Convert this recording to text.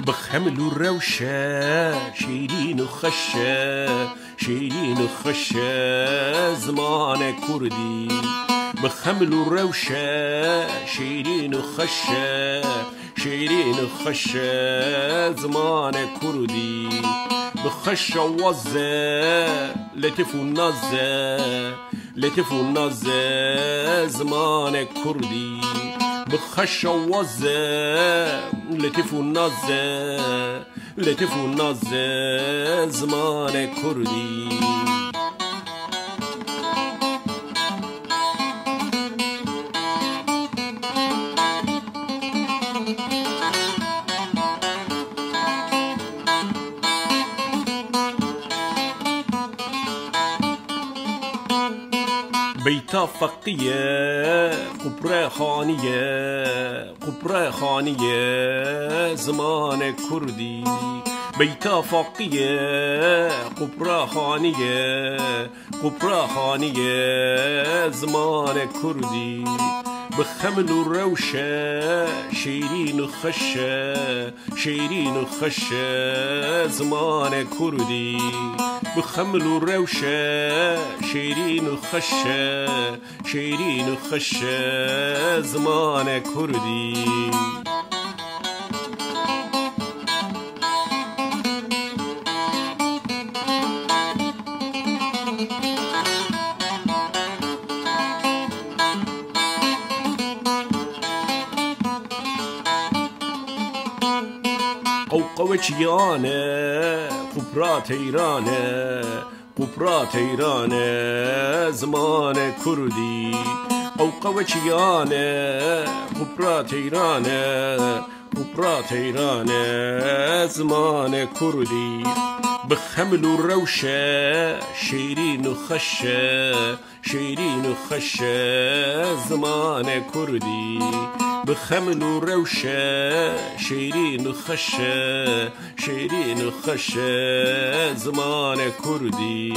بخمل الروشة شيرين وخشة شيرين وخشة زمان كردي بخمل الروشة شيرين وخشة شيرين وخشة زمان كردي بخشة وزة لطف ونزة لطف ونزة زمان كردي بخشة وزة لطف ونزة لطف ونزة زمان كردي بيتا فقية قبرة خانية قبرة خانية زمان كردي بيتا فقية قبرة خانية قبرة خانية زمان كردي بخمل الروشة شيرين وخشة شيرين وخشة زمان كردي بخمل الروشة شيرين وخشة شيرين وخشة زمان كردي قوقوچیانه قبرات ایرانه قبرات ایرانه زمان کردی قوقوچیانه قبرات ایرانه قبرات ایرانه زمان کردی بخمل الروشة شيرين وخشة شيرين وخشة زمان كردي بخمل الروشة شيرين وخشة شيرين وخشة زمان كردي